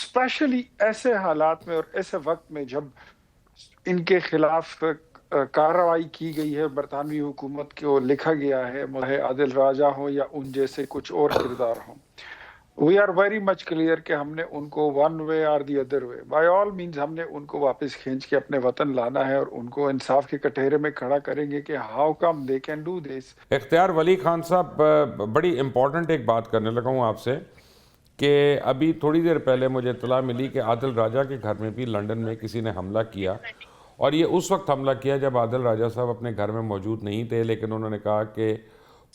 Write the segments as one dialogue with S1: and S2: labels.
S1: Specially ऐसे हालात में और ऐसे वक्त में जब इनके खिलाफ कार्रवाई की गई है, बरतानवी हुकूमत को लिखा गया है, चाहे आदिल राजा हो या उन जैसे कुछ और किरदार हों, we are very much clear कि हमने उनको वन वे और the other way by all means हमने उनको वापस खींच के अपने वतन लाना है और उनको इंसाफ के कटहरे में खड़ा करेंगे कि how come they can do this.
S2: इख्तियार वली खान साहब, बड़ी इम्पॉर्टेंट एक बात करने लगा हूँ आपसे कि अभी थोड़ी देर पहले मुझे इत्तला मिली कि आदिल राजा के घर में भी लंदन में किसी ने हमला किया, और ये उस वक्त हमला किया जब आदिल राजा साहब अपने घर में मौजूद नहीं थे, लेकिन उन्होंने कहा कि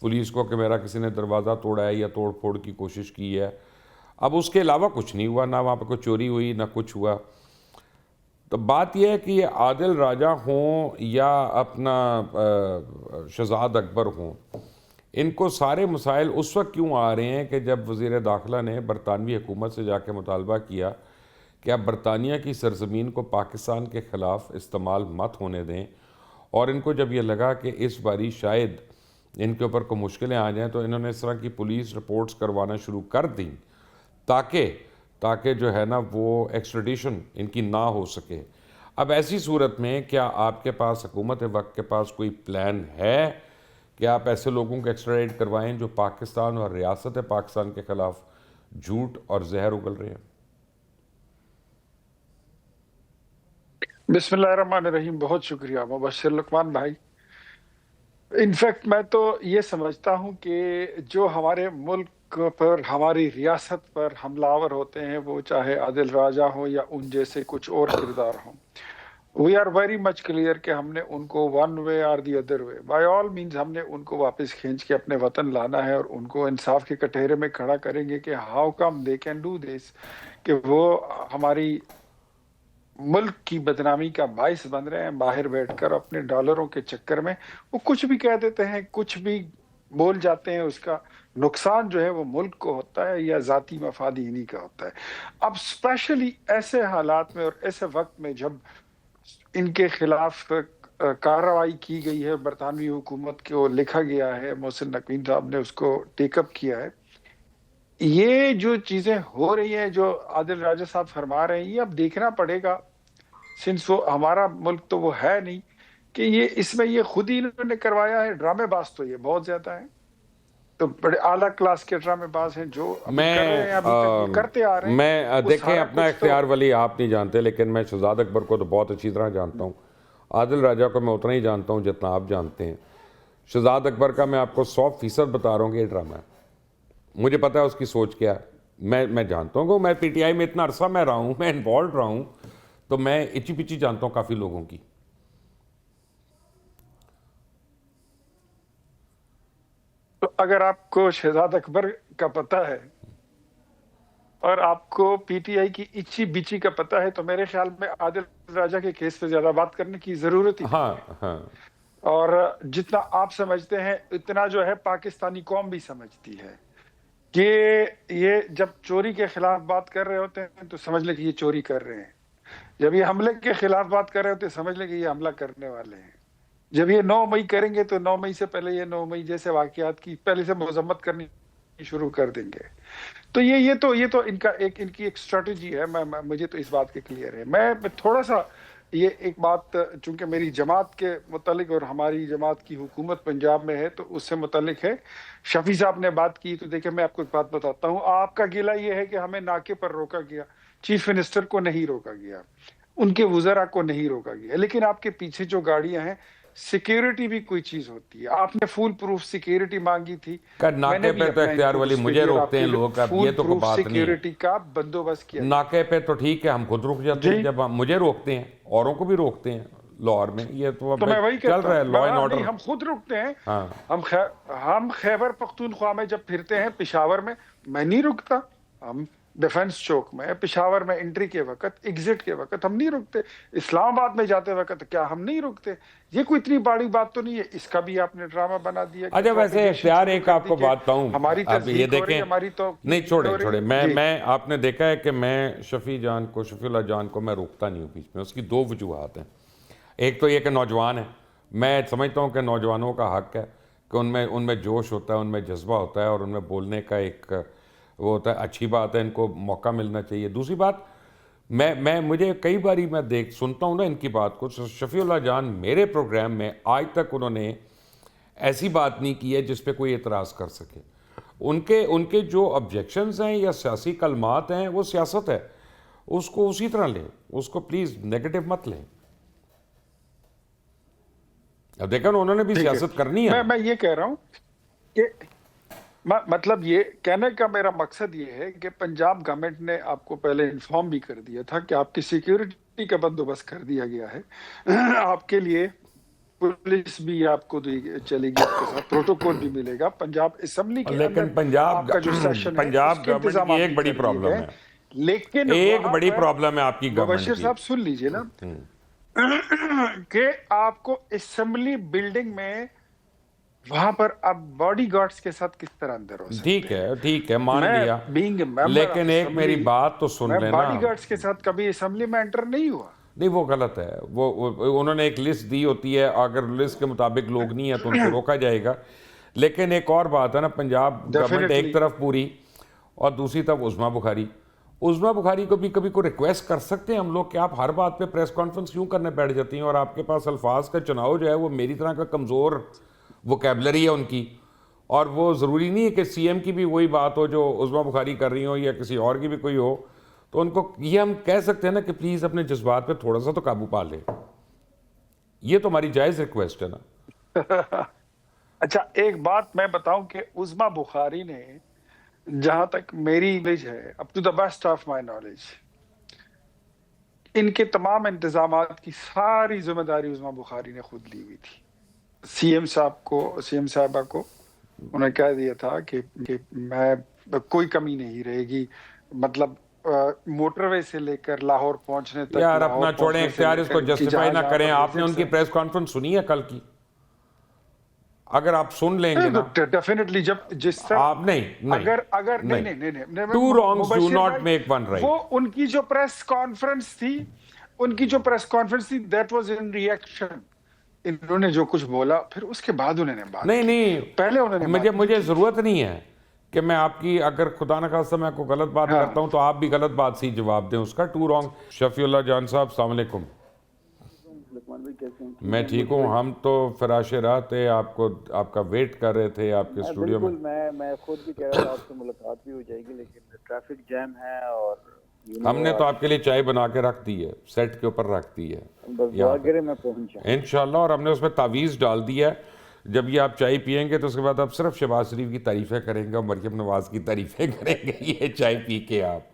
S2: पुलिस को कि मेरा किसी ने दरवाज़ा तोड़ा है या तोड़ फोड़ की कोशिश की है। अब उसके अलावा कुछ नहीं हुआ, ना वहाँ पर कोई चोरी हुई ना कुछ हुआ। तो बात यह है कि ये आदिल राजा हों या अपना शहजाद अकबर हों, इनको सारे मसाइल उस वक्त क्यों आ रहे हैं कि जब वज़ीर दाखिला ने बरतानवी हुकूमत से जाके मुतालबा किया कि आप बरतानिया की सरजमीन को पाकिस्तान के ख़िलाफ़ इस्तेमाल मत होने दें, और इनको जब ये लगा कि इस बारी शायद इनके ऊपर कोई मुश्किलें आ जाएँ तो इन्होंने इस तरह की पुलिस रिपोर्ट्स करवाना शुरू कर दी ताकि ताकि जो है ना वो एक्स्ट्रेडिशन इनकी ना हो सके। अब ऐसी सूरत में क्या आपके पास, हुकूमत वक्त के पास, कोई प्लान है कि आप ऐसे लोगों को एक्स्ट्राडिट करवाएं जो पाकिस्तान और रियासत पाकिस्तान के ख़िलाफ़ झूठ और जहर उगल रहे हैं?
S1: बिस्मिल्लाहिर्रहमानिर्रहीम, बहुत शुक्रिया मुबश्शिर लुकमान भाई। इनफैक्ट मैं तो ये समझता हूँ कि जो हमारे मुल्क पर, हमारी रियासत पर हमलावर होते हैं, वो चाहे आदिल राजा हो या उन जैसे कुछ और किरदार हों, we are very much clear कि हमने उनको वन वे और the other way by all means हमने उनको वापस खींच के अपने वतन लाना है और उनको इंसाफ के कटहरे में खड़ा करेंगे कि how come they can do this, कि वो हमारी मुल्क की बदनामी का बाइस बन रहे हैं बाहर बैठकर अपने डॉलरों के चक्कर में। वो कुछ भी कह देते हैं, कुछ भी बोल जाते हैं, उसका नुकसान जो है वो मुल्क को होता है या जाती मफाद इन्हीं का होता है। अब स्पेशली ऐसे हालात में और ऐसे वक्त में जब इनके खिलाफ कार्रवाई की गई है, बरतानवी हुकूमत को लिखा गया है, मोहसिन नकवीन साहब ने उसको टेकअप किया है, ये जो चीजें हो रही हैं, जो आदिल राजा साहब फरमा रहे हैं, ये अब देखना पड़ेगा, सिंस वो हमारा मुल्क तो वो है नहीं, कि ये इसमें ये खुद ही इन्होंने करवाया है। ड्रामेबाज तो ये बहुत ज्यादा है, तो बड़े आला क्लास के ड्रामेबाज हैं जो अभी कर रहे हैं, अभी तक ये करते आ रहे हैं। वो
S2: देखें,
S1: सारा
S2: अपना
S1: कुछ तो
S2: इख्तियार वली आप नहीं जानते, लेकिन मैं शहजाद अकबर को तो बहुत अच्छी तरह जानता हूँ। आदिल राजा को मैं उतना ही जानता हूँ जितना आप जानते हैं। शहजाद अकबर का मैं आपको 100% बता रहा हूँ कि ये ड्रामा है। मुझे पता है उसकी सोच क्या है। मैं जानता हूँ कि मैं पीटीआई में इतना अरसा मैं रहा हूँ, मैं इन्वॉल्व रहा हूँ, तो मैं इची पिची जानता हूँ काफ़ी लोगों की।
S1: तो अगर आपको शहजाद अकबर का पता है और आपको पीटीआई की इच्ची बिची का पता है, तो मेरे ख्याल में आदिल राजा के केस पे ज्यादा बात करने की जरूरत ही नहीं है।
S2: हाँ हाँ।
S1: और जितना आप समझते हैं उतना जो है पाकिस्तानी कौम भी समझती है कि ये जब चोरी के खिलाफ बात कर रहे होते हैं तो समझ ले कि ये चोरी कर रहे हैं, जब ये हमले के खिलाफ बात कर रहे होते हैं समझ ले कि ये हमला करने वाले हैं, जब ये 9 मई करेंगे तो 9 मई से पहले ये 9 मई जैसे वाकयात की पहले से मजम्मत करनी शुरू कर देंगे। तो ये तो इनकी एक स्ट्रेटजी है। मुझे तो इस बात के क्लियर है। मैं थोड़ा सा ये एक बात, चूंकि मेरी जमात के मुतालिक और हमारी जमात की हुकूमत पंजाब में है तो उससे मुतालिक है। शफी साहब ने बात की, तो देखिए मैं आपको एक बात बताता हूँ। आपका गिला ये है कि हमें नाके पर रोका गया, चीफ मिनिस्टर को नहीं रोका गया, उनके वुज़रा को नहीं रोका गया, लेकिन आपके पीछे जो गाड़ियां हैं, सिक्योरिटी भी कोई चीज होती है। आपने फुल प्रूफ सिक्योरिटी मांगी थी,
S2: कर
S1: मैंने
S2: नाके
S1: भी
S2: पे तो
S1: अपना
S2: इख्तियार
S1: इनको
S2: वली
S1: उस पे
S2: मुझे
S1: दिया और
S2: रोकते हैं
S1: आपके लिए
S2: लोग, अब
S1: फुल
S2: ये तो कोई
S1: प्रूफ
S2: बात नहीं है।
S1: सिक्योरिटी का बंदोबस्त किया गया।
S2: नाके पे तो ठीक है, हम खुद रुक जाते हैं
S1: जी,
S2: जब मुझे रोकते हैं, औरों को भी रोकते हैं लाहौर में। ये तो अब
S1: तो मैं वही
S2: चल
S1: कहता
S2: रहा
S1: हूँ,
S2: है, लॉ एंड
S1: नहीं
S2: ऑर्डर।
S1: हम खुद रुकते हैं।
S2: हाँ।
S1: हम खैबर पख्तूनख्वा में जब फिरते हैं, पेशावर में, मैं नहीं रुकता। हम डिफेंस चौक में, पेशावर में एंट्री के वक्त, एग्जिट के वक्त हम नहीं रुकते। इस्लामाबाद में जाते वक्त क्या हम नहीं रुकते? ये कोई इतनी बड़ी बात तो नहीं है। इसका भी आपने ड्रामा बना दिया कि
S2: अच्छा, वैसे
S1: प्रोपेगेशन
S2: इख्तियार
S1: शुरू
S2: एक
S1: कर दी
S2: आपको
S1: कि
S2: बात बताऊं,
S1: हमारी
S2: अब ये
S1: तस्दीक हो रही
S2: देखें,
S1: है, हमारी तो
S2: नहीं छोड़े
S1: हो रही
S2: छोड़े,
S1: है
S2: मैं
S1: जी।
S2: मैं आपने देखा है कि मैं शफीउल्लाह जान को मैं रोकता नहीं हूँ बीच में। उसकी दो वजूहत हैं। एक तो ये कि नौजवान है, मैं समझता हूँ कि नौजवानों का हक है कि उनमें उनमें जोश होता है, उनमें जज्बा होता है और उनमें बोलने का एक वो होता है, अच्छी बात है, इनको मौका मिलना चाहिए। दूसरी बात, मैं मुझे कई बारी मैं देख सुनता हूँ ना इनकी बात को, शफीउल्लाह जान मेरे प्रोग्राम में आज तक उन्होंने ऐसी बात नहीं की है जिस पे कोई एतराज़ कर सके। उनके उनके जो ऑब्जेक्शंस हैं या सियासी कलमात हैं, वो सियासत है, उसको उसी तरह लें, उसको प्लीज़ नेगेटिव मत लें। अब देखा ना, उन्होंने भी
S1: ठीक है,
S2: सियासत करनी है ना।
S1: मैं ये कह रहा हूँ कि मतलब ये कहने का मेरा मकसद ये है कि पंजाब गवर्नमेंट ने आपको पहले इन्फॉर्म भी कर दिया था कि आपकी सिक्योरिटी का बंदोबस्त कर दिया गया है। आपके लिए पुलिस भी आपको चलेगी, आपके साथ प्रोटोकॉल भी मिलेगा। पंजाब असेंबली के
S2: लेकिन
S1: अंदर
S2: पंजाब
S1: आपका जो सेशन है
S2: पंजाब
S1: उसके
S2: गवर्नमेंट
S1: इंतजाम
S2: की एक
S1: भी
S2: बड़ी
S1: कर दिए
S2: प्रॉब्लम
S1: गए।
S2: है,
S1: लेकिन
S2: एक
S1: वहां
S2: बड़ी
S1: पर
S2: प्रॉब्लम है आपकी गवर्नमेंट
S1: मुबशिर
S2: की।
S1: साहब सुन लीजिए ना कि आपको असेंबली बिल्डिंग में वहां पर आप बॉडी गार्ड्स के साथ किस तरह अंदर हो सकते हैं?
S2: ठीक है, मान
S1: मैं
S2: लिया।
S1: बीइंग ए मेंबर ऑफ
S2: लेकिन एक मेरी
S1: असेंबली,
S2: बात तो सुन
S1: मैं
S2: लेना।
S1: बॉडी गार्ड्स के साथ कभी असेंबली में एंटर नहीं हुआ।
S2: नहीं, वो गलत है। उन्होंने एक लिस्ट दी होती है, अगर लिस्ट के मुताबिक लोग नहीं है तो उनको रोका जाएगा। लेकिन एक और बात है ना, पंजाब गवर्नमेंट एक
S1: डेफिनेटली।
S2: तरफ पूरी और दूसरी तरफ उस्मा बुखारी। उस्मा बुखारी को भी कभी को रिक्वेस्ट कर सकते हैं हम लोग कि आप हर बात पे प्रेस कॉन्फ्रेंस क्यों करने बैठ जाती हैं, और आपके पास अल्फाज का चुनाव जो है वो मेरी तरह का कमज़ोर वोकेबलरी है उनकी, और वो ज़रूरी नहीं है कि सीएम की भी वही बात हो जो उस्मा बुखारी कर रही हो या किसी और की भी कोई हो। तो उनको ये हम कह सकते हैं ना कि प्लीज़ अपने जज्बात पे थोड़ा सा तो काबू पा लें। ये तो हमारी जायज़ रिक्वेस्ट है ना।
S1: अच्छा, एक बात मैं बताऊं कि उस्मा बुखारी ने, जहां तक मेरी नॉलेज है, up to the best of my knowledge, इनके तमाम इंतजामात की सारी जिम्मेदारी उस्मा बुखारी ने खुद ली हुई थी। सीएम साहब को, सीएम साहबा को उन्होंने कह दिया था कि मैं कोई कमी नहीं रहेगी। मतलब मोटरवे से लेकर लाहौर पहुंचने तक,
S2: यार
S1: लाहौर
S2: अपना छोड़ें
S1: पहुंचने से
S2: इख्तियार,
S1: लेकर
S2: इसको
S1: इनकी
S2: जस्टिफाई
S1: जहां
S2: ना
S1: जहां
S2: करें।
S1: पर
S2: आपने
S1: विजिट्स
S2: उनकी
S1: हैं।
S2: प्रेस कॉन्फ्रेंस सुनी है कल की? अगर आप सुन लेंगे ना।
S1: डेफिनेटली, जब जिस तरह,
S2: आप नहीं नहीं
S1: अगर अगर नहीं
S2: नहीं,
S1: नहीं नहीं नहीं, नहीं,
S2: two wrongs do
S1: Mubashir
S2: not
S1: भाई,
S2: मेक वन
S1: वो
S2: राइट।
S1: उनकी जो प्रेस कॉन्फ्रेंस थी, उनकी जो प्रेस कॉन्फ्रेंस थी, दैट वाज इन रिएक्शन। इन्होंने जो कुछ बोला फिर उसके बाद उन्होंने बात
S2: नहीं
S1: की, पहले
S2: नहीं,
S1: उन्होंने
S2: मुझे
S1: बात नहीं
S2: मुझे
S1: की।
S2: ज़रूरत नहीं है कि मैं आपकी, अगर खुदा न खास्ता मैं कोई गलत बात करता
S1: हाँ,
S2: हूं तो आप भी गलत बात से ही जवाब दें उसका। To wrong. शफीउल्लाह जान साहब, अस्सलाम वालेकुम।
S3: लुकमान भाई कैसे हैं? ठीक
S2: मैं
S3: हैं,
S2: ठीक
S3: गुड
S2: हूँ।
S3: भाई।
S2: हम तो फराशे राह थे, आपको आपका वेट कर रहे थे आपके
S3: मैं
S2: स्टूडियो में।
S3: बिल्कुल, मैं खुद भी कह रहा था आपसे मुलाकात भी हो जाएगी, लेकिन ट्रैफिक जैम है और
S2: हमने तो
S3: आज
S2: आपके लिए चाय बना के रख दी है, सेट के ऊपर रख दी है
S3: बस
S2: यहाँ
S3: दुआ
S2: पे,
S3: करें मैं पहुंच जाऊं।
S2: इंशाल्लाह। और हमने उसमें तावीज़ डाल दिया है, जब ये आप चाय पियेंगे तो उसके बाद आप सिर्फ शहबाज शरीफ की तारीफ़ें करेंगे और मरियम नवाज़ की तारीफ़ें करेंगे ये चाय पी के आप।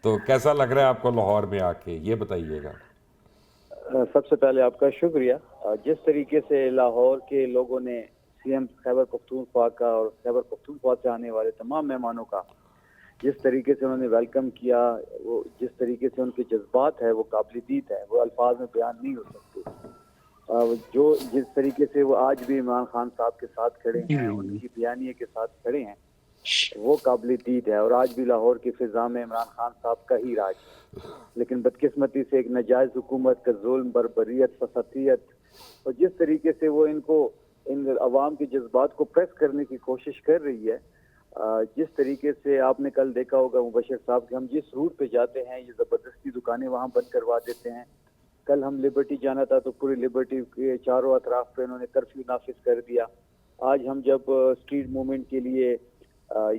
S2: तो कैसा लग रहा है आपको लाहौर में आके, ये बताइएगा।
S3: सबसे पहले आपका शुक्रिया। जिस तरीके से लाहौर के लोगों ने सीएम खैबर पख्तूनख्वा का और खैबर पख्तूनख्वा से आने वाले तमाम मेहमानों का जिस तरीके से उन्होंने वेलकम किया, वो जिस तरीके से उनके जज्बात है वो काबिल-ए-दीद है, वो अल्फाज में बयान नहीं हो सकते। जो जिस तरीके से वो आज भी इमरान खान साहब के साथ खड़े हैं, उनकी बयानिए के साथ खड़े हैं, वो काबिल-ए-दीद है। और आज भी लाहौर की फिजा में इमरान खान साहब का ही राज है। लेकिन बदकिस्मती से एक नाजायज हुकूमत का जुल्म, बर्बरियत, फसादियत, और जिस तरीके से वो इनको, इन अवाम के जज्बात को प्रेस करने की कोशिश कर रही है, जिस तरीके से आपने कल देखा होगा मुबशिर साहब कि हम जिस रूट पे जाते हैं ये ज़बरदस्ती दुकानें वहाँ बंद करवा देते हैं। कल हम लिबर्टी जाना था तो पूरी लिबर्टी के चारों अतराफ पे उन्होंने कर्फ्यू नाफिज कर दिया। आज हम जब स्ट्रीट मूवमेंट के लिए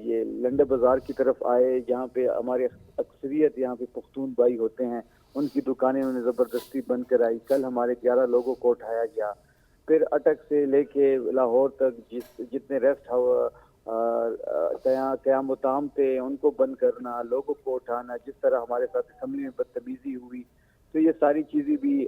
S3: ये लंडे बाजार की तरफ आए, जहाँ पे हमारे अक्सरियत यहाँ पे पुख्तून भाई होते हैं, उनकी दुकानें उन्होंने ज़बरदस्ती बंद कराई। कल हमारे 11 लोगों को उठाया गया। फिर अटक से लेके लाहौर तक जितने रेस्ट क़याम थे उनको बंद करना, लोगों को उठाना, जिस तरह हमारे साथ असेंबली में बदतमीजी हुई, तो ये सारी चीज़ें भी